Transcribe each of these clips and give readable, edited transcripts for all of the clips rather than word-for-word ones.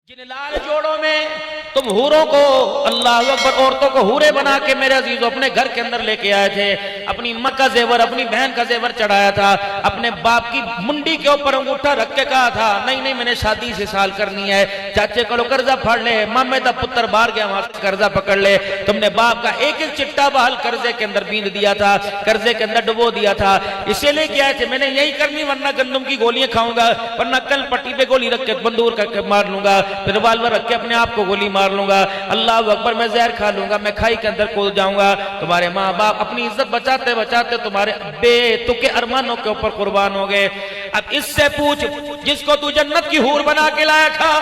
जिन लाल जोड़ों में तुम हूरों को, अल्लाह अकबर, औरतों को हूरे बना के मेरे अजीज अपने घर के अंदर लेके आए थे, अपनी मां का जेवर, अपनी बहन का जेवर चढ़ाया था, अपने बाप की मुंडी के ऊपर अंगूठा रख के कहा था नहीं नहीं मैंने शादी से साल करनी है, चाचे को कर्जा फाड़ ले, मामे का पुत्र बाहर गया वहां से कर्जा पकड़ ले। तुमने बाप का एक एक चिट्टा बहाल कर्जे के अंदर बीन दिया था, कर्जे के अंदर डुबो दिया था, इसीलिए क्या थे मैंने यही करनी, वरना गंदम की गोलियां खाऊंगा, वरना कल पट्टी पे गोली रख के बंदूक करके मार लूंगा, फिर रिवाल्वर रख के अपने आप को गोली मार लूंगा, अल्लाह अकबर मैं जहर खा लूंगा, मैं खाई के अंदर कूद जाऊंगा। तुम्हारे माँ बाप अपनी इज्जत बचाते बचाते तुम्हारे बेतुके अरमानों के ऊपर कुर्बान हो गए। अब इससे पूछ जिसको तू जन्नत की हूर बना के लाया था,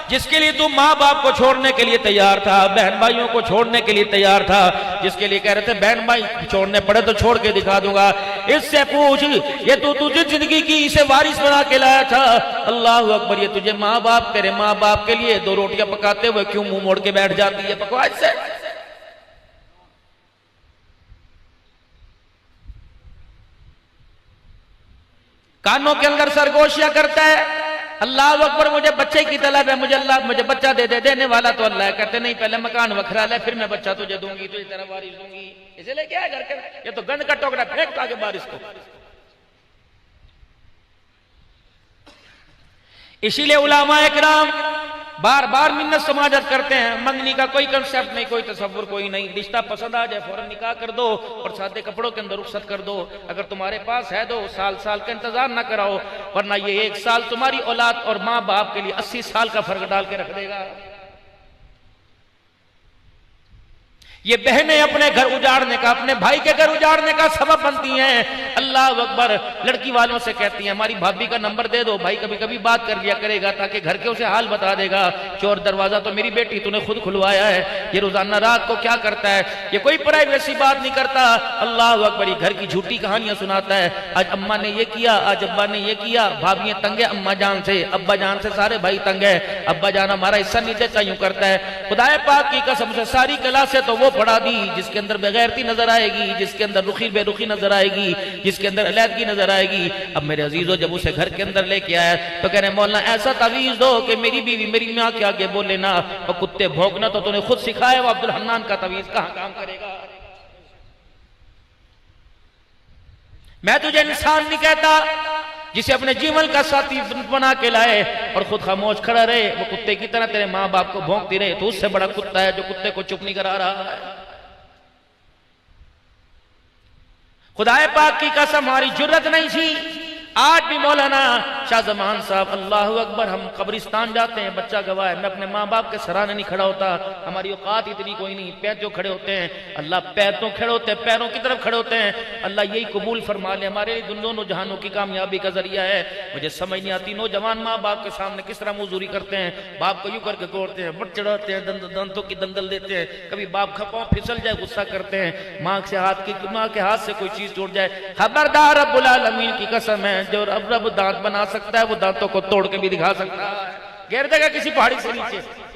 जिसके लिए तू माँ बाप को छोड़ने के लिए तैयार था, बहन भाइयों को छोड़ने के लिए तैयार था, जिसके लिए कह रहे थे बहन भाई छोड़ने पड़े तो छोड़ के दिखा दूंगा, इससे पूछ ये तू तुझे जिंदगी की इसे वारिस बना के लाया था, अल्लाह अकबर, ये तुझे माँ बाप, तेरे माँ बाप के लिए दो रोटियां पकाते हुए क्यों मुंह मोड़ के बैठ जाती है पकवाज से? कानों के अंदर सरगोशियां करता है, अल्लाह अकबर मुझे बच्चे की तलब है, मुझे अल्लाह मुझे बच्चा दे दे, देने वाला तो अल्लाह है। कहते नहीं पहले मकान वखरा ले फिर मैं बच्चा तुझे दूंगी, तुझे तेरा वारिस दूंगी, इसलिए क्या है घर के, ये तो गंद का टोकरा फेंक आगे बारिश को। इसीलिए उलामा इकराम बार बार मिन्नत समाजत करते हैं, मंगनी का कोई कंसेप्ट नहीं, कोई तसव्वुर कोई नहीं, रिश्ता पसंद आ जाए फौरन निकाह कर दो और सादे कपड़ों के अंदर रुखसत कर दो, अगर तुम्हारे पास है दो, साल साल का इंतजार ना कराओ, वरना ये एक साल तुम्हारी औलाद और माँ बाप के लिए 80 साल का फर्क डाल के रख देगा। ये बहनें अपने घर उजाड़ने का, अपने भाई के घर उजाड़ने का सबब बनती हैं। अल्लाह अकबर, लड़की वालों से कहती हैं हमारी भाभी का नंबर दे दो, भाई कभी कभी बात कर लिया करेगा ताकि घर के उसे हाल बता देगा। चोर दरवाजा तो मेरी बेटी तूने खुद खुलवाया है, ये रोजाना रात को क्या करता है, ये कोई प्राइवेसी बात नहीं करता। अल्लाह अकबर, ये घर की झूठी कहानियां सुनाता है, आज अम्मा ने ये किया, आज अब्बा ने ये किया, भाभियां तंग है अम्मा जान से, अब्बा जान से सारे भाई तंग है, अब्बा जान हमारा हिस्सा नहीं देता, यूं करता है। खुदाए पाक की कसम से सारी क्लासे तो वो पढ़ा दी जिसके अंदर बेगैरती नजर आएगी, जिसके अंदर रुखी बेरुखी नजर आएगी, जिसके अंदर अलैदगी नजर आएगी। अब मेरे अजीजों जब उसे घर के अंदर लेके आया तो कह रहे मौलाना ऐसा तावीज दो कि मेरी बीवी मेरी माँ के आगे बोले ना, और कुत्ते भौंकना तो तूने खुद सिखाया, वो अब्दुल हन्नान का तावीज कहां काम करेगा? मैं तुझे इंसान नहीं कहता, जिसे अपने जीवन का साथी बना के लाए और खुद खामोश खड़ा रहे, वो कुत्ते की तरह तेरे माँ बाप को भौंकती रहे, तो उससे बड़ा कुत्ता है जो कुत्ते को चुप नहीं करा रहा है। खुदाए पाक की कसम हमारी जुर्रत नहीं थी, आज भी मौलाना शाह जमान साहब अल्लाह अकबर, हम कब्रिस्तान जाते हैं, बच्चा गवाह है, मैं अपने माँ बाप के सराहने नहीं खड़ा होता, हमारी औकात इतनी कोई नहीं, पैर जो खड़े होते हैं अल्लाह पैर तो खड़े होते हैं, पैरों की तरफ खड़े होते हैं, अल्लाह यही कबूल फरमा ले, हमारे लिए दोनों जहानों की कामयाबी का जरिया है। मुझे समझ नहीं आती नौजवान माँ बाप के सामने किस तरह मुजूरी करते हैं, बाप को यूं करके कोड़ते हैं, बट चढ़ाते हैं, दंतों की दंदल देते हैं, कभी बाप खपाओ फिसल जाए गुस्सा करते हैं, माँ के हाथ से कोई चीज टूट जाए, खबरदार रब्बुल आलमीन की कसम है जो रब दांत बना सकता है वो दांतों को तोड़ के भी दिखा सकता है, गिर देगा किसी पहाड़ी से नीचे।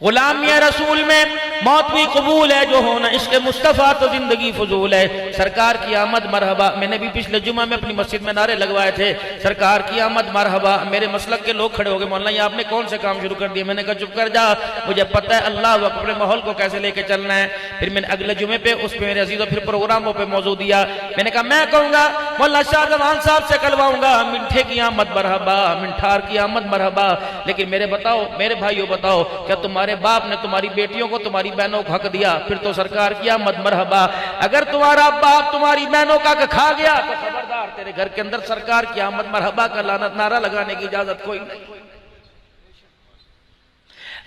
गुलामी रसूल में मौत भी कबूल है, जो होना इश्क मुस्तफा तो जिंदगी फजूल है, सरकार की आमद मरहबा। मैंने भी पिछले जुमा में अपनी मस्जिद में नारे लगवाए थे, सरकार की आमद मरहबा। मेरे मसलक के लोग खड़े हो गए, मौलाना ये आपने कौन से काम शुरू कर दिए? मैंने कहा चुप कर जा, मुझे पता है अल्लाह अपने माहौल को कैसे लेके चलना है। फिर मैंने अगले जुमे पे उस पे मेरे अजीजों फिर प्रोग्रामों पे मौजू दिया, मैंने कहा मैं कहूंगा मौलाना शाह जमान साहब से कलवाऊंगा मिठे की आमद मरहबा, मिठार की आमद मरहबा, लेकिन मेरे भाइयों बताओ क्या तुम्हारे बाप ने तुम्हारी बेटियों को तुम्हारी बहनों को हक दिया? फिर तो सरकार की आमद मरहबा। अगर तुम्हारा बाप तुम्हारी बहनों का हक खा गया तो खबरदार तेरे घर के अंदर सरकार की आमद मरहबा का लानत नारा लगाने की इजाजत कोई नहीं।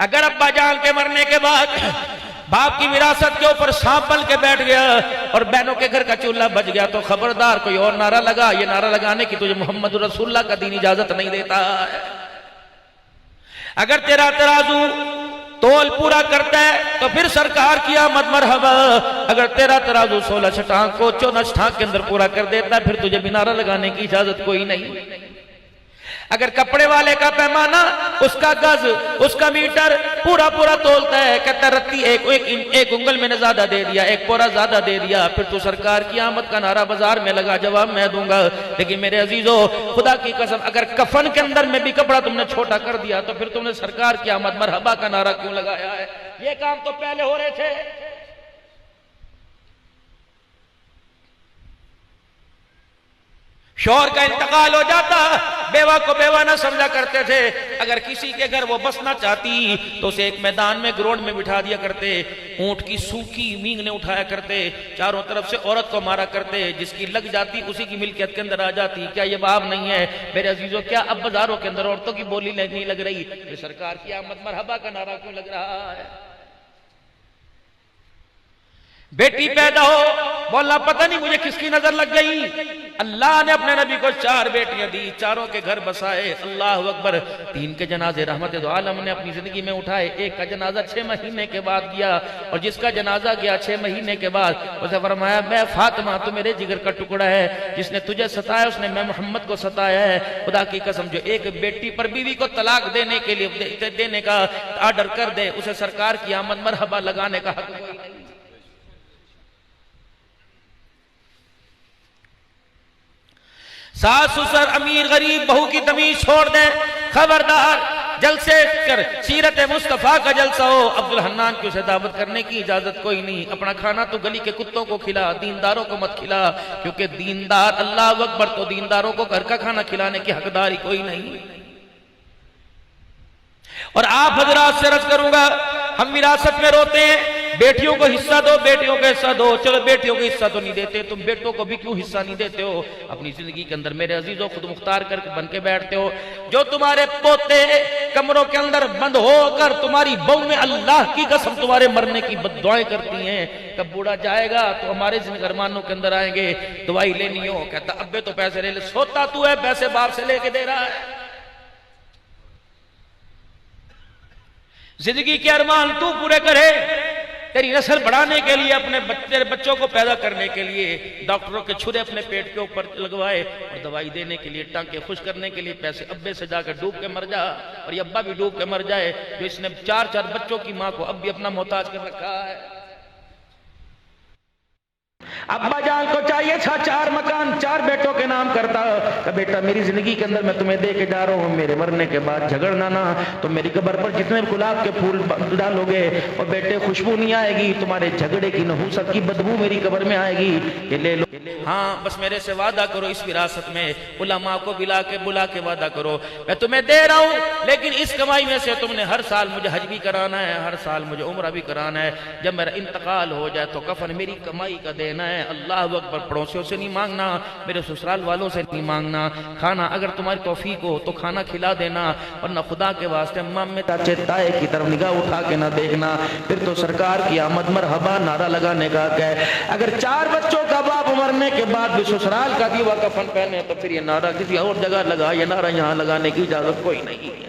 अगर अब्बा जान के मरने के बाद बाप की विरासत के ऊपर सांप बन के बैठ गया और बहनों के घर का चूल्हा बच गया तो खबरदार कोई और नारा लगा, ये नारा लगाने की तुझे मोहम्मद रसूलुल्लाह का दीन इजाजत नहीं देता है। अगर तेरा तराजू तोल पूरा करता है तो फिर सरकार की आमद मरहबा, अगर तेरा तराजू 16 छटांग को 14 छटांग के अंदर पूरा कर देता है फिर तुझे भी नारा लगाने की इजाजत कोई नहीं। अगर कपड़े वाले का पैमाना, उसका गज, उसका मीटर पूरा पूरा तोलता है, कहता रत्ती एक उंगल मैंने ज्यादा दे दिया, एक पोरा ज्यादा दे दिया, फिर तो सरकार की आमद का नारा बाजार में लगा, जवाब मैं दूंगा। लेकिन मेरे अजीजों, खुदा की कसम, अगर कफन के अंदर में भी कपड़ा तुमने छोटा कर दिया तो फिर तुमने सरकार की आमद मरहबा का नारा क्यों लगाया है? ये काम तो पहले हो रहे थे। शौहर का इंतकाल हो जाता, बेवा को बेवा ना समझा करते थे। अगर किसी के घर वो बसना चाहती तो उसे एक मैदान में ग्राउंड में बिठा दिया करते, ऊंट की सूखी मींग ने उठाया करते, चारों तरफ से औरत को मारा करते, जिसकी लग जाती उसी की मिल्कियत के अंदर आ जाती। क्या ये बाब नहीं है मेरे अजीजों? क्या अब बाजारों के अंदर औरतों की बोली नहीं लग रही? ये सरकार की आमद मरहबा का नारा क्यों लग रहा है? बेटी पैदा हो, बोलना पता नहीं मुझे किसकी नजर लग गई। अल्लाह ने अपने नबी को 4 बेटियां दी, चारों के घर बसाए। अल्लाह अकबर। 3 के जनाजे रहमत दो आलम ने अपनी जिंदगी में उठाए। एक का जनाजा 6 महीने के बाद गया, और जिसका जनाजा गया 6 महीने के बाद, उसे फरमाया मैं फातिमा तो मेरे जिगर का टुकड़ा है, जिसने तुझे सताया उसने मैं मोहम्मद को सताया है। खुदा की कसम, जो एक बेटी पर बीवी को तलाक देने के लिए देने का आर्डर कर दे, उसे सरकार की आमद मरहबा लगाने का हक कोई नहीं। सास ससुर अमीर गरीब बहू की तमीज छोड़ दें, खबरदार। जलसे कर सीरत मुस्तफा का जलसा हो, अब्दुल हन्नान की उसे दावत करने की इजाजत कोई नहीं। अपना खाना तो गली के कुत्तों को खिला, दीनदारों को मत खिला, क्योंकि दीनदार, अल्लाह अकबर, तो दीनदारों को घर का खाना खिलाने की हकदारी कोई नहीं। और आप हजरात से अर्ज करूंगा, हम विरासत में रोते हैं बेटियों को हिस्सा दो, बेटियों को हिस्सा दो। चलो बेटियों को हिस्सा तो नहीं देते, तुम बेटों को भी क्यों हिस्सा नहीं देते हो अपनी जिंदगी के अंदर? मेरे अजीजों, खुद मुख्तार करके बन के बैठते हो। जो तुम्हारे पोते कमरों के अंदर बंद होकर तुम्हारी बहू में अल्लाह की कसम तुम्हारे मरने की बद्दुआएं करती हैं, कब बूढ़ा जाएगा तो हमारे जिनगरमानों के अंदर आएंगे, दवाई लेनी हो, कहता अब्बे तो पैसे ले ले। सोता तू है, पैसे बाप से लेके दे रहा है। जिंदगी के अरमान तू पूरे करे, तेरी नस्ल बढ़ाने के लिए, अपने तेरे बच्चों को पैदा करने के लिए डॉक्टरों के छुरे अपने पेट के ऊपर लगवाए, और दवाई देने के लिए, टांके खुश करने के लिए पैसे अब्बे से जाकर डूब के मर जा, और ये अब्बा भी डूब के मर जाए, जो इसने 4-4 बच्चों की मां को अब भी अपना मोहताज कर रखा है। अब्बा जान को चाहिए था 4 मकान 4 बेटों के नाम करता, कि बेटा मेरी जिंदगी के अंदर मैं तुम्हें दे के जा रहा हूँ, मेरे मरने के बाद झगड़ना ना, तो मेरी कब्र पर जितने गुलाब के फूल डालोगे और बेटे खुशबू नहीं आएगी, तुम्हारे झगड़े की नहूसत की बदबू मेरी कब्र में आएगी, ये ले लो। हाँ, बस मेरे से वादा करो, इस विरासत में उलमा को बुला के वादा करो, मैं तुम्हें दे रहा हूँ, लेकिन इस कमाई में से तुमने हर साल मुझे हज भी कराना है, हर साल मुझे उम्रा भी कराना है। जब मेरा इंतकाल हो जाए तो कफन मेरी कमाई का देना है। अल्लाह अकबर। पड़ोसियों से नहीं मांगना, मेरे ससुराल वालों से नहीं मांगना। खाना अगर तुम्हारी तौफीक हो तो खाना खिला देना, वरना खुदा के वास्ते मामे चाचे ताए की तरफ निगाह उठा के ना देखना, फिर तो सरकार की आमद मरहबा नारा लगाने का है। अगर 4 बच्चों का बाप मरने के बाद भी ससुराल का दीवा कफन पहने तो फिर ये नारा किसी और जगह लगा, ये नारा यहाँ लगाने की इजाजत कोई नहीं है।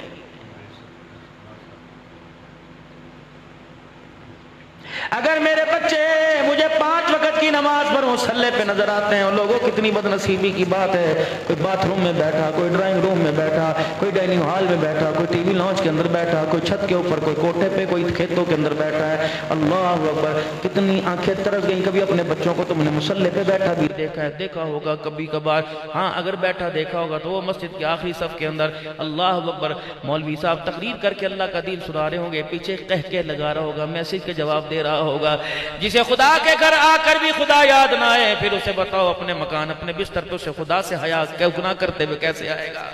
अगर मेरे बच्चे मुझे 5 वक्त की नमाज पर मुसल्ले पे नजर आते हैं, और लोगों कितनी बदनसीबी की बात है, कोई बाथरूम में बैठा, कोई ड्राइंग रूम में बैठा, कोई डाइनिंग हॉल में बैठा, कोई टीवी लॉन्च के अंदर बैठा, कोई छत के ऊपर, कोई कोठे पे, कोई खेतों के अंदर बैठा है। अल्लाह अकबर। कितनी आंखें तरस गई। कभी अपने बच्चों को तुमने मुसल्ले पे बैठा भी देखा होगा कभी कभार? हाँ, अगर बैठा देखा होगा तो वो मस्जिद के आखिरी सफ के अंदर, अल्लाह अकबर, मौलवी साहब तकरीर करके अल्लाह का दीन सुना रहे होंगे, पीछे कह के लगा रहा होगा, मैसेज के जवाब दे रहा होगा। जिसे खुदा के घर आकर भी खुदा याद ना आए, फिर उसे बताओ अपने मकान, अपने बिस्तर पे उसे खुदा से हया गुनाह करते हुए कैसे आएगा?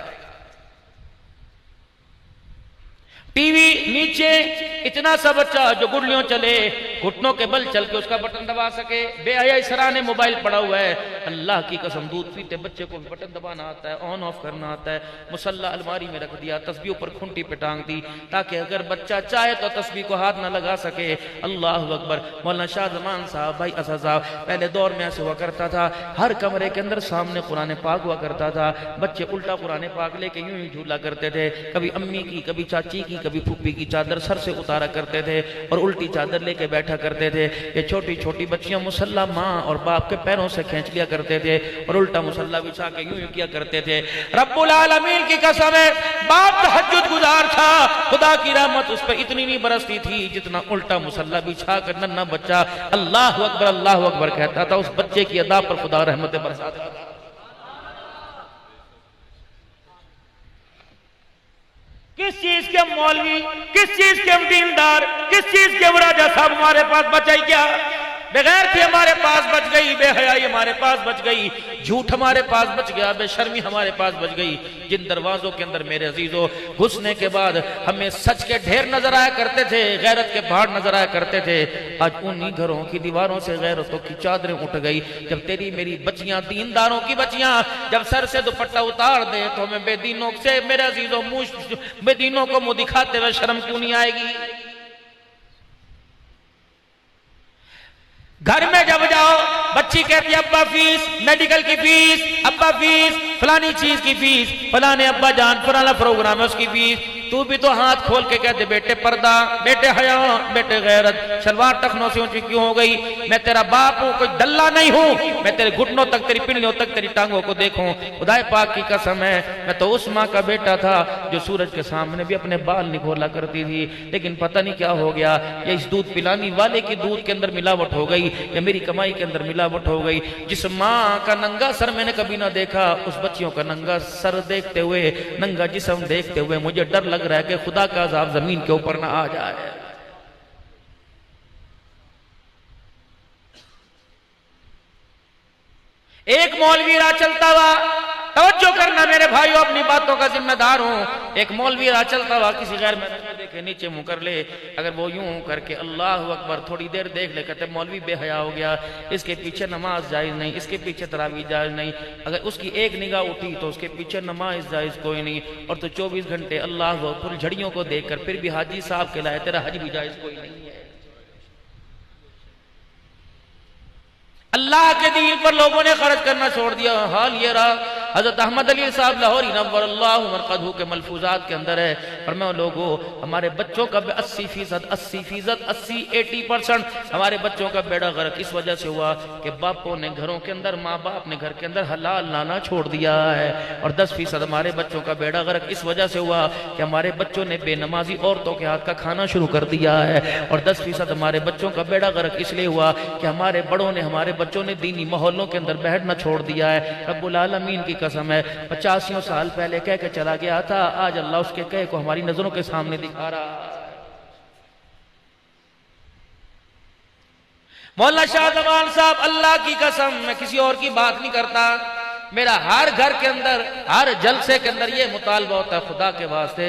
टीवी नीचे इतना सा बच्चा जो गुडलियों चले, घुटनों के बल चल के उसका बटन दबा सके, बेहया सराहने मोबाइल पड़ा हुआ है। अल्लाह की कसम, दूध पीते बच्चे को भी बटन दबाना आता है, ऑन ऑफ करना आता है। मुसल्ला अलमारी में रख दिया, तस्बीह ऊपर खूंटी पे टांग दी, ताकि अगर बच्चा चाहे तो तस्बीह को हाथ ना लगा सके। अल्लाह अकबर। मौलाना शाह जमान साहब, भाई असद साहब, पहले दौर में ऐसे हुआ करता था, हर कमरे के अंदर सामने कुरान पाक हुआ करता था, बच्चे उल्टा कुरान पाक लेके यूं ही झूला करते थे, कभी अम्मी की, कभी चाची की, कभी फूफी की चादर सर से उतारा करते थे और उल्टी चादर लेके बैठे बैठा करते थे। ये छोटी छोटी बच्चियां मुसल्ला माँ और बाप के पैरों से खींच लिया करते थे और उल्टा मुसल्ला बिछा के यूं यूं किया करते थे। रब्बुल आलमीन की कसम है, बाप तहज्जुद गुजार था, खुदा की रहमत उस पर इतनी नहीं बरसती थी जितना उल्टा मुसल्ला बिछा कर नन्हा बच्चा अल्लाह अकबर कहता था। उस बच्चे की अदा पर खुदा रहमतें बरसाता था। किस चीज के मौलवी, किस चीज के दीनदार, किस चीज के राजा साहब हमारे पास बचाई क्या? बेगैरती हमारे पास बच गई, बेहयाई हमारे पास बच गई, झूठ हमारे पास बच गया, बेशर्मी हमारे पास बच गई। जिन दरवाजों के अंदर मेरे अजीजों घुसने के बाद हमें सच के ढेर नजर आया करते थे, गैरत के पहाड़ नजर आया करते थे, आज उन्हीं घरों की दीवारों से गैरतों की चादरें उठ गई। जब तेरी मेरी बच्चियां, दीनदारों की बच्चियां, जब सर से दुपट्टा उतार दे तो हमें बेदीनों से मेरे अजीजों बेदीनों को मुंह दिखाते हुए शर्म क्यों नहीं आएगी? घर में जब जाओ बच्ची कहती है अब्बा फीस, मेडिकल की फीस, अब्बा फीस, फलानी चीज की फीस, फलाने अब्बा जान फलाना प्रोग्राम है उसकी फीस। तू भी तो हाथ खोल के कहते बेटे पर्दा, बेटे हया, बेटे गैरत, सलवार टखनों से ऊंची क्यों हो गई? मैं तेरा बाप हूं, कोई दल्ला नहीं हूं, मैं तेरे घुटनों तक, तेरी पिंडलियों तक, तेरी टांगों को देखूं। खुदाए पाक की कसम है, मैं तो उस माँ का बेटा था जो सूरज के सामने भी अपने बाल निकोला करती थी, लेकिन पता नहीं क्या हो गया, ये इस दूध पिलाने वाले की दूध के अंदर मिलावट हो गई, या मेरी कमाई के अंदर मिलावट हो गई। जिस माँ का नंगा सर मैंने कभी ना देखा, उस बच्चियों का नंगा सर देखते हुए, नंगा जिस्म देखते हुए मुझे डर लग रहा है कि खुदा का अज़ाब जमीन के ऊपर ना आ जाए। एक मौलवी राह चलता हुआ, तवज्जो करना मेरे भाइयों, अपनी बातों का जिम्मेदार हूं। एक मौलवी राह चलता हुआ किसी गैर में देखे नीचे मुंह कर ले, अगर वो यूं करके अल्लाह अकबर थोड़ी देर देख ले, कहते मौलवी बेहया हो गया, इसके पीछे नमाज जायज नहीं, इसके पीछे तरावी जायज नहीं। अगर उसकी एक निगाह उठी तो उसके पीछे नमाज जायज कोई नहीं, और तो 24 घंटे अल्लाह पूरी झड़ियों को देखकर फिर भी हाजी साहब कहलाए, तेरा हज भी जायज कोई नहीं है। अल्लाह के दीन पर लोगों ने खर्च करना छोड़ दिया। हाल ये रहा, हजरत अहमद अली साहब लाहौरी नव्वरल्लाहु मरक़दहू के मलफूजात के अंदर है, और मैं लोगों हमारे बच्चों का 80% 80% हमारे बच्चों का बेड़ा गर्क इस वजह से हुआ कि बापों ने घरों के अंदर, माँ बाप ने घर के अंदर हलाल लाना छोड़ दिया है, और 10% हमारे बच्चों का बेड़ा गर्क इस वजह से हुआ कि हमारे बच्चों ने बेनमाजी औरतों के हाथ का खाना शुरू कर दिया है, और 10% हमारे बच्चों का बेड़ा गर्क इसलिए हुआ कि हमारे बड़ों ने, हमारे बच्चों ने दीनी माहौलों के अंदर बैठना छोड़ दिया है। रब्बुल आलमीन की कसम है, 85 साल पहले कह के चला गया था, आज अल्लाह उसके कहे को हमारी नजरों के सामने दिखा रहा है। मौलाना शाह जमान साहब, अल्लाह की कसम मैं किसी और की बात नहीं करता, मेरा हर घर के अंदर, हर जलसे के अंदर ये मुतालबा होता है, खुदा के वास्ते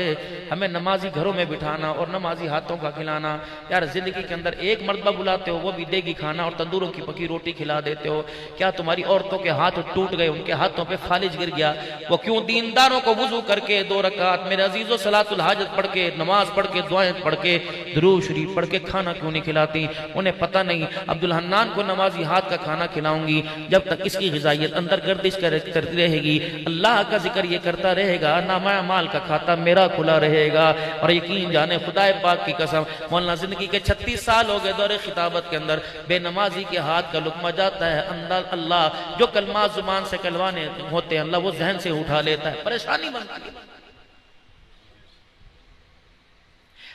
हमें नमाजी घरों में बिठाना और नमाजी हाथों का खिलाना। यार जिंदगी के अंदर एक मर्तबा बुलाते हो, वो भी देगी खाना और तंदूरों की पकी रोटी खिला देते हो। क्या तुम्हारी औरतों के हाथ टूट गए, उनके हाथों पे फालिज गिर गया? वो क्यों दीनदारों को वुजू करके 2 रकात मेरे अजीजों सलातुल हाजत पढ़ के, नमाज पढ़ के, दुआएं पढ़ के, दुरूद शरीफ पढ़ के खाना क्यों नहीं खिलाती? उन्हें पता नहीं अब्दुल हन्नान को नमाजी हाथ का खाना खिलाऊंगी, जब तक इसकी ग़िज़ाइयत अंदर गर्दिश करती रहेगी, अल्लाह का जिक्र ये करता रहेगा, नामा माल का खाता मेरा खुला रहेगा। और यकीन जाने खुदाए पाक की कसम, मौलाना जिंदगी के 36 साल हो गए दौरे खिताबत के अंदर, बेनमाजी के हाथ का लुकमा जाता है अंदर, अल्लाह जो कलमा जुबान से कलवाने होते हैं अल्लाह वो जहन से उठा लेता है, परेशानी बनती है।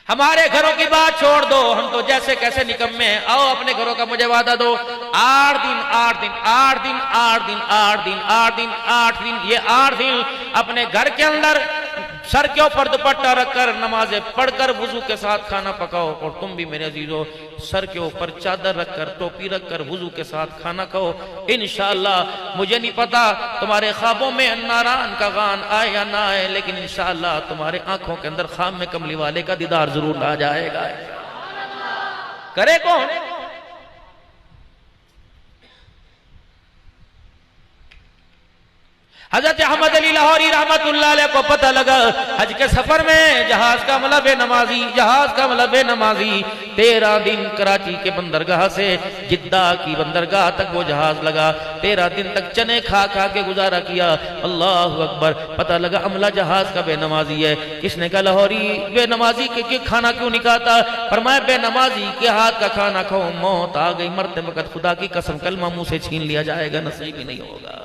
हमारे घरों की बात छोड़ दो, हम तो जैसे कैसे निकम्मे हैं। आओ अपने घरों का मुझे वादा दो, 8 दिन 8 दिन 8 दिन 8 दिन 8 दिन 8 दिन 8 दिन, ये 8 दिन अपने घर के अंदर सर के ऊपर दुपट्टा रखकर, नमाजें पढ़कर, वुजू के साथ खाना पकाओ। और तुम भी मेरे अजीजों सर के ऊपर चादर रखकर, टोपी रखकर, वुजू के साथ खाना खाओ। इंशाअल्लाह मुझे नहीं पता तुम्हारे ख्वाबों में नारायण का गान आए या ना आए, लेकिन इंशाअल्लाह तुम्हारे आंखों के अंदर ख्वाब में कमली वाले का दीदार जरूर आ जाएगा। करे कौन? हजरत अहमद अली लाहौरी रहमतुल्लाह अलैह को पता लगा हज के सफर में जहाज का मतलब नमाजी, जहाज का मतलब नमाजी। 13 दिन कराची के बंदरगाह से जिद्दा की बंदरगाह तक वो जहाज लगा। 13 दिन तक चने खा खा के गुजारा किया। अल्लाह अकबर। पता लगा अमला जहाज का बेनमाजी है। किसने कहा लाहौरी बेनमाजी के खाना क्यों नहीं खाता? फरमाया बेनमाजी के हाथ का खाना खाओ मौत आ गई, मरते वक्त खुदा की कसम कलमा मुंह से छीन लिया जाएगा, नसीब ही नहीं होगा।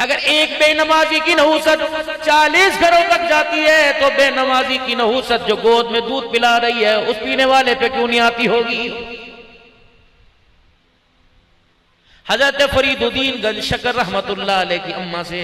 अगर एक बेनमाजी की नहुसत 40 घरों तक जाती है तो बेनमाजी की नहुसत जो गोद में दूध पिला रही है उस पीने वाले पे क्यों नहीं आती होगी? हजरत फरीदुद्दीन गंज शकर रहमतुल्लाह अलैह की अम्मा से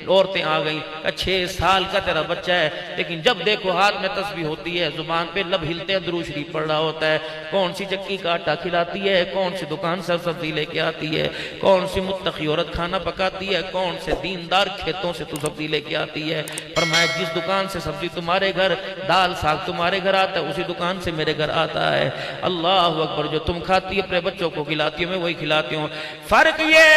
औरतें आ गई, 6 साल का तेरा बच्चा है, लेकिन जब देखो हाथ में तस्बीह होती है, जुबान पे लब हिलते हैं, दुरूद शरीफ पढ़ रहा होता है। कौन सी चक्की का आटा खिलाती है, कौन सी दुकान से सब्जी लेके आती है, कौन सी मुत्तकी औरत खाना पकाती है, कौन से दीनदार खेतों से तू सब्जी लेके आती है। फरमाया जिस दुकान से सब्जी तुम्हारे घर, दाल साग तुम्हारे घर आता है, उसी दुकान से मेरे घर आता है। अल्लाह अकबर। जो तुम खाती है अपने बच्चों को खिलाती हो, मैं वही खिलाती हूँ। फर्क ये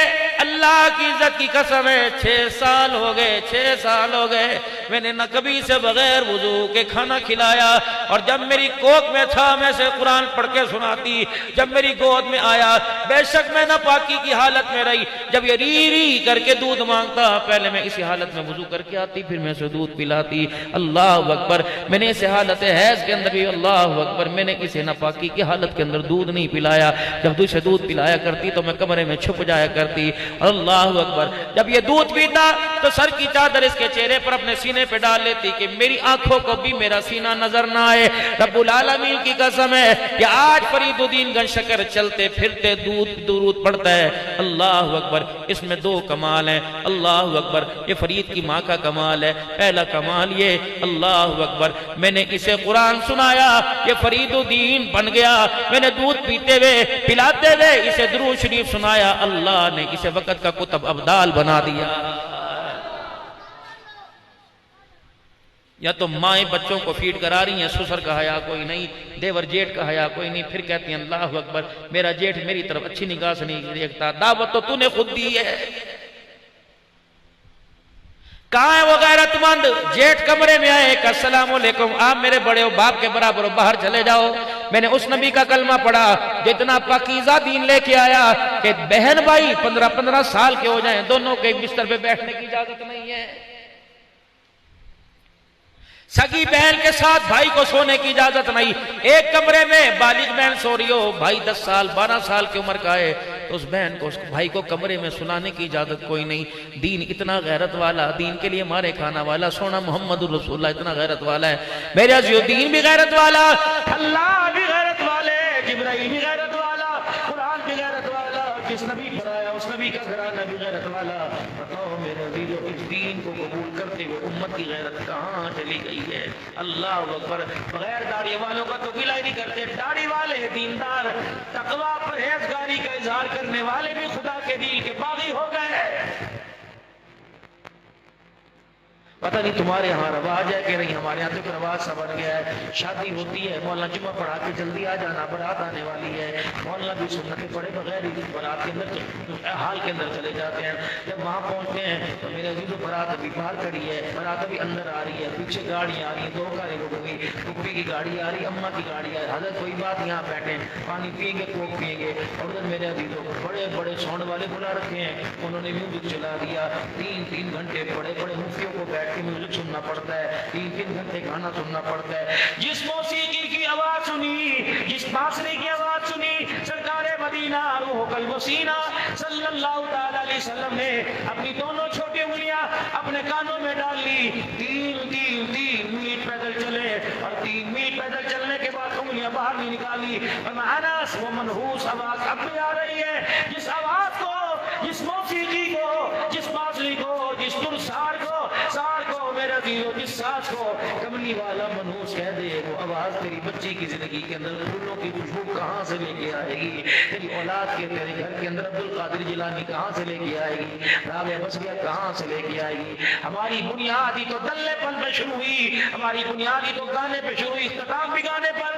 अल्लाह की इज्जत की कसम है 6 साल हो गए, 6 साल हो गए मैंने न कभी से बगैर वुजू के खाना खिलाया। और जब मेरी कोख में था मैं से कुरान पढ़ के सुनाती, जब मेरी गोद में आया बेशक मैं नापाकी की हालत में रही। जब ये री री करके दूध मांगता पहले मैं इसी हालत में वुजू करके आती, फिर मैं से दूध पिलाती। अल्लाह अकबर। मैंने इसे हालत हैज के अंदर भी अल्लाह अकबर मैंने इसे नापाकी की हालत के अंदर दूध नहीं पिलाया। जब तुझे दूध पिलाया करती तो मैं कमरे में छुप जाया करती। अल्लाह अकबर। जब ये दूध पीता तो सर की चादर इसके चेहरे पर अपने सीने पे डाल लेती कि मेरी आंखों को भी मेरा सीना नजर ना आए। रब्बुल आलमीन की कसम है कि आज फरीदुद्दीन गंज शकर चलते फिरते दुरूद पढ़ता है। अल्लाह अकबर। इसमें 2 कमाल है। अल्लाह अकबर। ये फरीद की माँ का कमाल है। पहला कमाल ये अल्लाह अकबर मैंने इसे कुरान सुनाया, ये फरीदुद्दीन बन गया। मैंने दूध पीते हुए पिलाते हुए इसे दुरूद शरीफ सुनाया, अल्लाह ने इसे वक़्त का कुतुब अब्दाल बना दिया। या तो माएँ बच्चों को फीड करा रही हैं, ससुर का हया कोई नहीं, देवर जेठ का हया कोई नहीं, फिर कहती हैं अल्लाह अकबर मेरा जेठ मेरी तरफ अच्छी निगाह से नहीं देखता। दावत तो तूने खुद दी है। कहाँ है वो गैरतमंद? जेठ कमरे में आए, अस्सलाम वालेकुम, आप मेरे बड़े हो, बाप के बराबर हो, बाहर चले जाओ। मैंने उस नबी का कलमा पढ़ा जितना पाकीज़ा दीन लेके आया कि बहन भाई 15-15 साल के हो जाएं, दोनों के एक बिस्तर पे बैठने की इजाजत नहीं है। सगी बहन के साथ भाई को सोने की इजाजत नहीं। एक कमरे में बालिग बहन सो रही हो, भाई 10 साल 12 साल की उम्र का है, तो उस बहन को उस भाई को कमरे में सुलाने की इजाजत कोई नहीं। दीन इतना गैरत वाला, दीन के लिए मारे खाना वाला, सोना मोहम्मद रसूलुल्लाह इतना गैरत वाला है। मेरे अज़ीज़ दीन भी गैरत वाला, अल्लाह भी गैरत वाले, जिब्राइल भी गैरत वाला, कुरान भी गैरत वाला, जिस नबी पर आया उस नबी का घराना भी गैरत वाला। बताओ मेरे अज़ीज़ों इस दीन को कबूल करते हुए उम्मत की गैरत कहाँ चली गई है? अल्लाह अकबर। बगैर दाढ़ी वालों का तो गिला ही नहीं करते, दाढ़ी वाले दीनदार तकवा परहेजगारी का इजहार करने वाले भी खुदा के दिल के बागी हो गए। पता नहीं तुम्हारे यहाँ रवाज है कि नहीं, हमारे यहाँ तो रवाज सा बन गया है। शादी होती है, मौलाना जुम्मा पढ़ा के जल्दी आ जाना, बारात आने वाली है, मौलाना भी सुन्नतें पढ़े बगैर ही बारात के अंदर हाल के अंदर चले जाते हैं। जब वहाँ पहुँचते हैं तो मेरे अजीज़ों बारात अभी बाहर खड़ी है, बारात अभी अंदर आ रही है, पीछे गाड़ियाँ आ रही हैं, 2 कारें रुक गई, पुप्पी की गाड़ी आ रही, अम्मा की गाड़ी आ रही। हज़रत कोई बात यहाँ बैठे पानी पियेंगे, कोक पियेंगे। और उधर मेरे अजीज़ों बड़े बड़े साउंड वाले बुला रखे हैं, उन्होंने म्यूजिक चला दिया। 3-3 घंटे बड़े बड़े मुफ्तियों को बैठ के म्यूजिक सुनना पड़ता है, 3-3 घंटे गाना सुनना पड़ता है। जिस मौसीकी की आवाज सुनी, जिस बांसुरी की आवाज सुनी, सरकारे मदीना रूह कल्ब सीना सल्लल्लाहु अलैहि वसल्लम ने अपनी दोनों छोटी उंगलियां अपने कानों में डाल ली। 3 मील पैदल चले और 3 मील पैदल चलने के बाद उंगलियां बाहर नहीं निकाली। अनस वो मनहूस आवाज अब भी आ रही है, जिस आवाज को, जिस मौसीकी को, जिस बांसुरी को, जिस तुरसार को, मेरा जीरो जिस सास को कमली वाला मनहूस कह दे, वो आवाज तेरी बच्ची की जिंदगी के अंदर फूलों की खुशबू कहाँ से लेके आएगी? तेरी औलाद के तेरे घर के अंदर अब्दुल कादिर जिलानी कहाँ से लेके आएगी? राबिया बसरिया कहाँ से लेके आएगी? हमारी बुनियाद ही तो दल्लेपन पे शुरू हुई, हमारी बुनियाद ही तो गाने पे शुरू हुई, इख्तिताम भी गाने पर।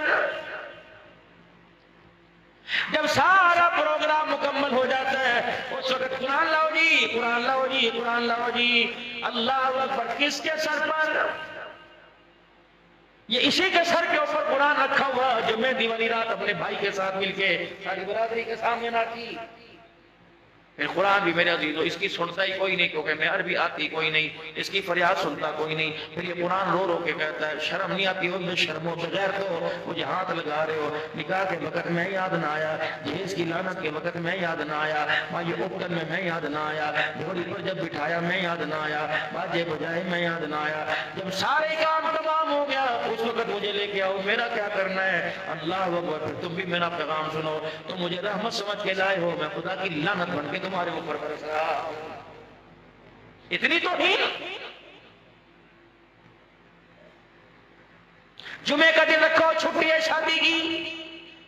जब सारा प्रोग्राम मुकम्मल हो जाता है उस वक्त कुरान लाओ जी, कुरान लाओ जी, कुरान लाओ जी। अल्लाह अकबर। किसके सर पर? ये इसी के सर के ऊपर कुरान रखा हुआ जो मैं दीवानी रात अपने भाई के साथ मिलके सारी बरादरी के सामने ना की। फिर कुरान भी मेरे अजीजों इसकी सुनता ही कोई नहीं, क्योंकि मैं अरबी आती कोई नहीं, इसकी फरियाद सुनता कोई नहीं। फिर ये कुरान रो रो के कहता है शर्म नहीं आती हो? शर्मो बगैर तो मुझे हाथ लगा रहे हो। निकाह के वक्त मैं याद ना आया, जहेज की लानत के वक्त मैं याद ना आया, माँ ये उपकन में मैं याद ना आया, घोड़ी पर जब बिठाया मैं याद ना आया, बाजे बजाए मैं याद ना आया। जब सारे काम तमाम हो गया उस वक्त मुझे लेके आओ, मेरा क्या करना है? अल्लाह अकबर। फिर तुम भी मेरा पैगाम सुनो, तुम मुझे रहमत समझ के लाए हो, मैं खुदा की लानत बन के तुम्हारे ऊपर बरस रहा हूं। इतनी तो नहीं। जुमे का दिन रखो, छुट्टी है शादी की,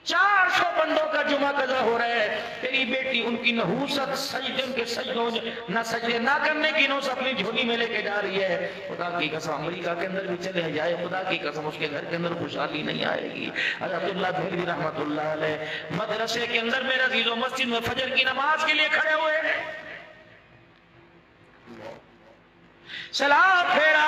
400 बंदों का जुमा कज़ा हो रहा है। तेरी बेटी उनकी नहूसत सजदे के सजदों ना सजदे ना करने की नौस अपनी झोली में लेके जा रही है। खुदा की कसम अमेरिका के अंदर भी चले जाए, खुदा की कसम उसके घर के अंदर खुशहाली नहीं आएगी। अब्दुल्लाह देहलवी रहमतुल्लाह अलैह मदरसे के अंदर मेरे अजीजों मस्जिद में फजर की नमाज के लिए खड़े हुए हैं। सलाम फेरा,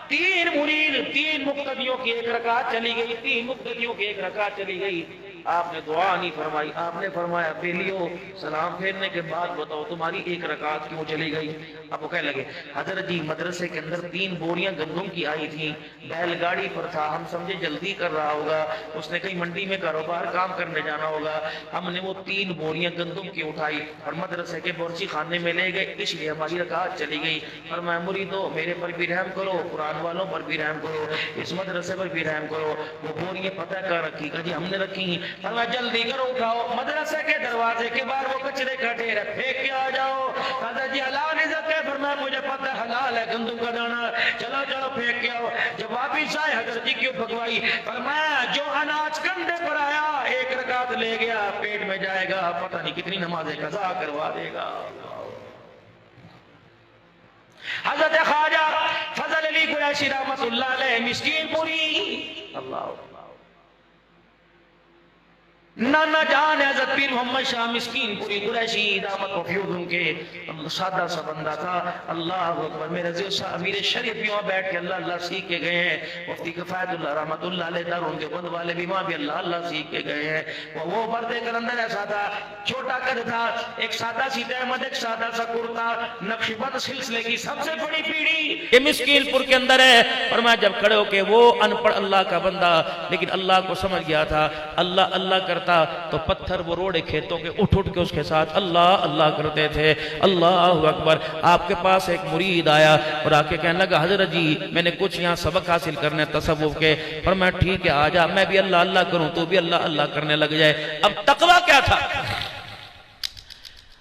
3 मुरीद, 3 मुक्तदियों की 1 रकात चली गई, 3 मुक्तदियों की 1 रकात चली गई। आपने दुआ नहीं फरमाई, आपने फरमाया बेलियो सलाम फेरने के बाद बताओ तुम्हारी 1 रकात क्यों चली गई? अब वो कहने लगे हजरत जी मदरसे के अंदर 3 बोरियां गंदम की आई थी, बैलगाड़ी पर था, हम समझे जल्दी कर रहा होगा, उसने कहीं मंडी में कारोबार काम करने जाना होगा, हमने वो 3 बोरियां गंदम की उठाई और मदरसे के बोरची खाने में ले गए, इसलिए हमारी रकात चली गई। और मैं मुरीदो मेरे पर भी रहम करो, कुरान वालों पर भी रहम करो, इस मदरसे पर भी रहम करो। वो बोरियां पता कर रखी जी हमने रखी, और मैं जल्दी करो उठाओ, मदरसे के दरवाजे के बाहर वो कचरे का ढेर है, फेंक के आ जाओ। दादा जी हलाल इज्जत है, पर मैं मुझे पता हलाल है गंदम का दाना, चलो चलो फेंक के आओ। जब वापिस आए हजरत जी क्यों भगवाई? पर मैं जो अनाज कंधे पर आया 1 रकात ले गया, पेट में जाएगा, पता नहीं कितनी नमाजें कज़ा करवा देगा। हजरत ख्वाजा फजल अली कुरैशी रहमतुल्लाह अलैह मिस्कीनपुरी, अल्लाह नाना जान हज़रत पीर मोहम्मद शाह मिस्कीनपुरी कुरैशी दामत वफ़यूद उनके सादा सा बंदा था। अल्लाह अकबर। मेरे अमीर शरीफ भी वहाँ बैठ के अल्लाह अल्लाह सीख के गए हैं। मुफ्ती किफ़ायतुल्लाह रहमतुल्लाह अलैह दर उनके बंद वाले भी वहाँ भी अल्लाह अल्लाह सीख के गए हैं। वो पर्दे कलंदर ऐसा था, छोटा कद था, एक सादा सी तहमद, एक सादा सा कुर्ता, नक्शबंद सिलसिले की सबसे बड़ी पीढ़ी ये मिस्कीनपुर के अंदर है। और मैं जब खड़े होके वो अनपढ़ अल्लाह का बंदा लेकिन अल्लाह को समझ गया था, अल्लाह अल्लाह करता तो पत्थर वो रोड़े खेतों के उठ उठ के उसके साथ अल्लाह अल्लाह करते थे। अल्लाह अकबर। आपके पास एक मुरीद आया और आके कहने लगा हजरत जी मैंने कुछ यहाँ सबक हासिल करने तसव्वुफ के, पर मैं ठीक है आ जा, मैं भी अल्लाह अल्लाह करूं तू भी अल्लाह अल्लाह करने लग जाए। अब तकवा क्या था?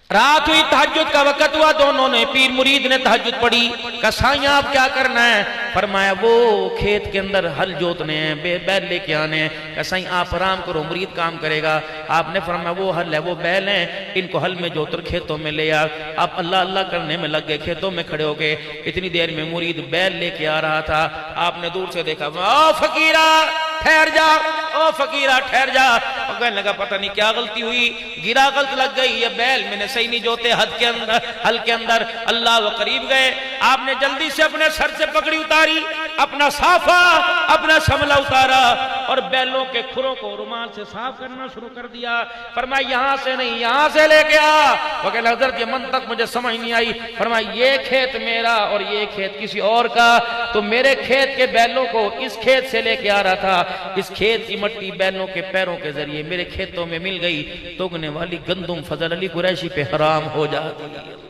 रात हुई, तहज्जुद का वक्त हुआ, दोनों ने पीर मुरीद ने तहज्जुद पढ़ी। कहा साईं आप क्या करना है? फरमाया वो खेत के अंदर हल जोतने हैं, बैल लेके आने हैं। कहा साईं आप आराम करो, मुरीद काम करेगा। आपने फरमाया वो हल है, वो बैल हैं, इनको हल में जोतर खेतों में ले आ। आप अल्लाह अल्लाह करने में लग गए, खेतों में खड़े हो गए। इतनी देर में मुरीद बैल लेके आ रहा था। आपने दूर से देखा, ओ फकीरा ठहर जा, ओ फकीरा ठहर जा। और कहने लगा पता नहीं क्या गलती हुई, गिरा गलत लग गई, ये बैल मैंने सही नहीं जोते हल के अंदर। अल्लाह वो करीब गए, आपने जल्दी से अपने सर से पकड़ी उतारी, अपना साफा अपना शमला उतारा और बैलों के खुरों को रुमाल से साफ करना शुरू कर दिया। फरमाया यहाँ से नहीं यहाँ से लेके आ। वो कहने हजरत ये मन तक मुझे समझ नहीं आई। फरमाया ये खेत मेरा और ये खेत किसी और का, तो मेरे खेत के बैलों को इस खेत से लेके आ रहा था, इस खेत की मट्टी बैलों के पैरों के जरिए मेरे खेतों में मिल गई, तो उगने वाली गंदुम फजल अली कुरैशी पे हराम हो जाती।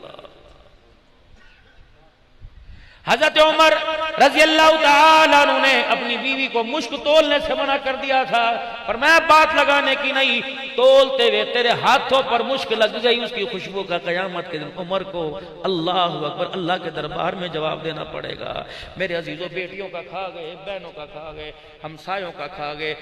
हजरत उमर रजी अल्लाह तआला अन्हु ने अपनी बीवी को मुश्क तोलने से मना कर दिया था, पर मैं बात लगाने की नहीं, तोलते हुए तेरे हाथों पर मुश्क लग गई, उसकी खुशबू का कयामत के दिन उमर को अल्लाह अकबर अल्लाह के दरबार में जवाब देना पड़ेगा। मेरे अजीजों बेटियों का खा गए, बहनों का खा गए, हमसायों का खा गए,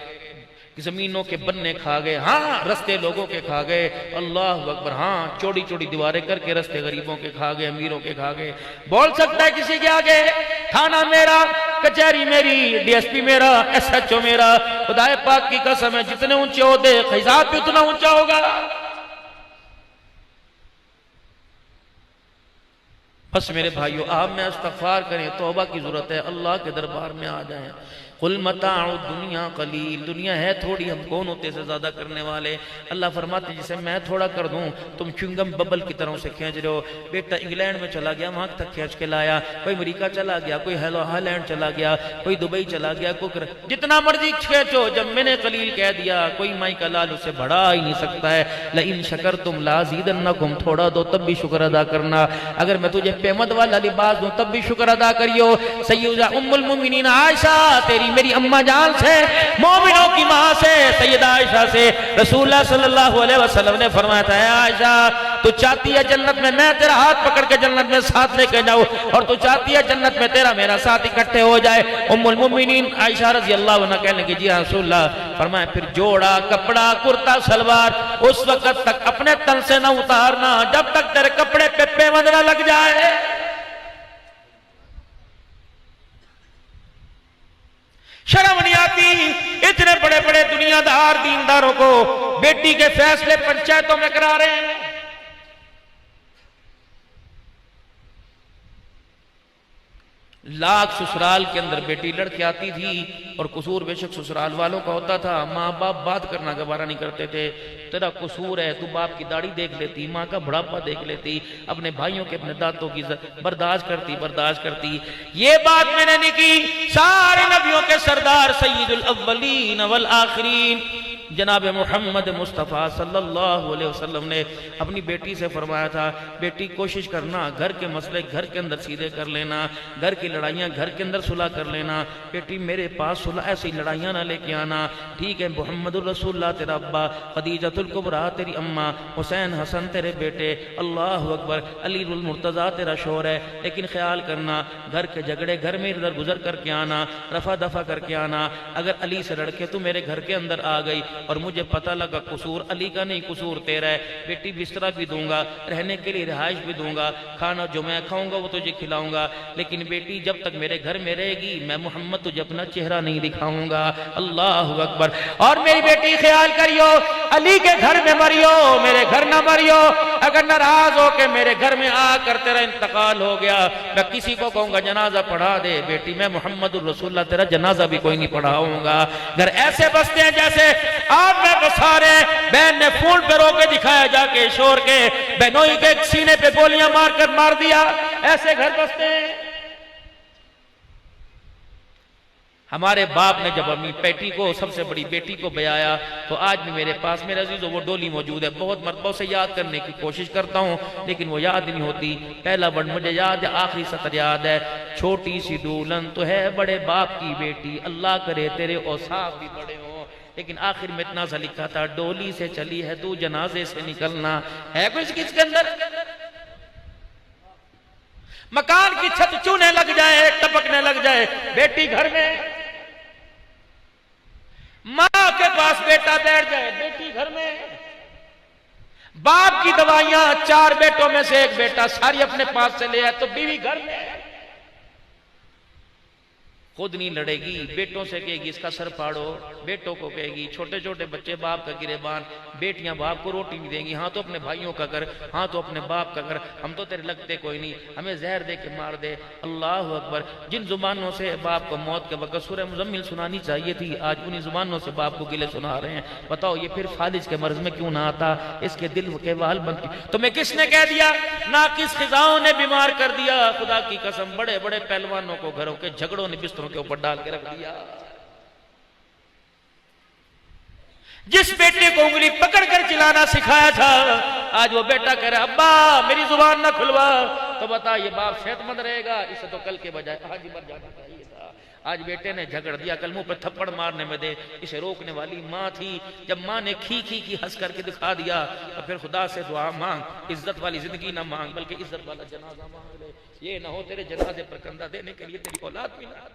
जमीनों के बन्ने खा गए, हाँ रस्ते लोगों के खा गए, अल्लाह अकबर, हाँ चौड़ी चौड़ी दीवारें करके रस्ते गरीबों के खा गए, अमीरों के खा गए। बोल सकता है किसी के आगे? थाना मेरा, कचहरी मेरी, डीएसपी मेरा, एसएचओ मेरा। खुदाए पाक की कसम है, जितने ऊंचे ओहदे, हिसाब भी उतना ऊंचा होगा। बस मेरे भाइयों, आप में इस्तग़फ़ार करें, तौबा की जरूरत है, अल्लाह के दरबार में आ जाएं। कुल मताउ दुनिया कलील, दुनिया है थोड़ी, हम कौन होते से ज्यादा करने वाले। अल्लाह फरमाते जिसे मैं थोड़ा कर दूं तुम च्युइंगम बबल की तरह से खींच रहे हो। बेटा इंग्लैंड में चला गया, वहां तक खींच के लाया, कोई अमेरिका चला गया, कोई हालैंड चला गया, कोई दुबई चला गया, कोई जितना मर्जी खींचो, जब मैंने कलील कह दिया कोई माई का लाल उसे बढ़ा ही नहीं सकता है। लइन शकरतुम लाज़ीदन्नकुम, थोड़ा दो तब भी शुक्र अदा करना। अगर मैं तुझे पेमद वाला लिबास दूं तब भी शुक्र अदा करियो। सैयदा उम्मुल मोमिनीन आयशा, तेरी मेरी अम्मा जान से, मोमिनों की मां से, सैयदा आयशा से रसूलुल्लाह सल्लल्लाहु अलैहि वसल्लम ने फरमाया था, आयशा तू चाहती है जन्नत में मैं तेरा हाथ पकड़ के जन्नत में साथ लेके जाऊं, और तू चाहती है जन्नत में तेरा मेरा साथ इकट्ठे हो जाए। उम्मुल मोमिनीन आयशा रजी अल्लाह अन्हा कहने लगी, जी रसूलुल्लाह। फरमाया फिर जोड़ा कपड़ा कुर्ता सलवार उस वक्त तक अपने तन से न उतारना जब तक तेरे कपड़े पे पेवंद न लग जाए। शर्म नहीं आती इतने बड़े बड़े दुनियादार दीनदारों को बेटी के फैसले पंचायतों में करा रहे हैं। लाख ससुराल के अंदर बेटी लड़के आती थी और कसूर बेशक ससुराल वालों का होता था, माँ बाप बात करना गवारा नहीं करते थे। तेरा कसूर है, तू बाप की दाढ़ी देख लेती, माँ का बुढ़ापा देख लेती, अपने भाइयों के अपने दांतों की बर्दाश्त करती। ये बात मैंने नहीं की, सारे नबियों के सरदार सय्यदुल अव्वलीन वल आखिरीन जनाब मोहम्मद मुस्तफ़ा सल्लल्लाहु अलैहि वसल्लम ने अपनी बेटी से फरमाया था, बेटी कोशिश करना घर के मसले घर के अंदर सीधे कर लेना, घर की लड़ाइयाँ घर के अंदर सुलह कर लेना। बेटी मेरे पास सुलह ऐसी लड़ाइयाँ ना लेके आना, ठीक है? मोहम्मदुर रसूलुल्लाह तेरा अब्बा, खदीजतुल कुबरा तेरी अम्मा, हुसैन हसन तेरे बेटे, अल्लाह अकबर, अलीउल मुर्तज़ा तेरा शोहर है, लेकिन ख्याल करना घर के झगड़े घर में इधर गुजर करके आना, रफा दफा करके आना। अगर अली से लड़के तू मेरे घर के अंदर आ गई और मुझे पता लगा कसूर अली का नहीं कसूर तेरा है, बेटी बिस्तरा भी दूंगा, रहने के लिए रिहाइश भी दूंगा, खाना जो मैं खाऊंगा वो तुझे खिलाऊंगा, लेकिन बेटी जब तक मेरे घर में रहेगी मैं मोहम्मद तुझे अपना चेहरा नहीं दिखाऊंगा। अल्लाह अकबर। और मेरी बेटी ख्याल करियो, अली के घर में मरियो, मेरे घर ना मरियो। अगर नाराज हो के मेरे घर में आकर तेरा इंतकाल हो गया, मैं किसी को कहूंगा जनाजा पढ़ा दे, बेटी मैं मोहम्मद रसूलुल्लाह तेरा जनाजा भी कोई नहीं पढ़ाऊंगा। घर ऐसे बसते हैं जैसे आप में बसा रहे, बहन ने फोन पे रोके दिखाया जाके शोर के, बहनोई के सीने पे गोलियां मारकर मार दिया, ऐसे घर बसते हैं। हमारे बाप ने जब अपनी बेटी को, सबसे बड़ी बेटी को ब्याया, तो आज भी मेरे पास मेरे अजीजों वो डोली मौजूद है। बहुत मरतबा से याद करने की कोशिश करता हूँ लेकिन वो याद नहीं होती। पहला वर्ड मुझे याद है, आखिरी सतर याद है, छोटी सी दुल्हन तो है बड़े बाप की बेटी, अल्लाह करे तेरे औसाफ भी बड़े हो। लेकिन आखिर में इतना सा लिखा था, डोली से चली है तू जनाजे से निकलना। है कुछ किसके अंदर? मकान की छत चूने लग जाए, टपकने लग जाए, बेटी घर में, मां के पास बेटा बैठ जाए, बेटी घर में, बाप की दवाइयां 4 बेटों में से 1 बेटा सारी अपने पास से ले आए तो बीवी घर में, खुद नहीं लड़ेगी, बेटों से कहेगी इसका सर फाड़ो, बेटों को कहेगी, छोटे छोटे बच्चे बाप का गिरेबान, बेटियां बाप को रोटी नहीं देंगी, हाँ तो अपने भाइयों का कर, हाँ तो अपने बाप का कर, हम तो तेरे लगते कोई नहीं, हमें जहर दे के मार दे। अल्लाह अकबर। जिन जुबानों से बाप को मौत के वक्त सूरह मुज़म्मिल सुनानी चाहिए थी, आज उन्हीं जुबानों से बाप को गिले सुना रहे हैं। बताओ ये फिर फालिज के मर्ज में क्यों ना आता, इसके दिल के वाल बंद। तुम्हें किसने कह दिया? ना किस खिजाओं ने बीमार कर दिया। खुदा की कसम, बड़े बड़े पहलवानों को घरों के झगड़ों ने बिस्तरों के ऊपर डाल के रख दिया। जिस बेटे को उंगली पकड़कर चिल्लाना सिखाया था, आज वो बेटा कह रहा है अब्बा मेरी जुबान ना खुलवा, तो बता ये बाप सेहतमंद रहेगा? इसे तो कल के बजाय आज ही मर जाना चाहिए था। आज बेटे ने झगड़ दिया, कल मुंह पर थप्पड़ मारने में दे, इसे रोकने वाली माँ थी। जब माँ ने खी खी की हंस करके दिखा दिया, तो फिर खुदा से दुआ मांग, इज्जत वाली जिंदगी ना मांग, बल्कि इज्जत वाला जनाजा मांग ले। ये ना हो तेरे जनाजे पर कंधा देने के लिए तेरी औलाद भी ना।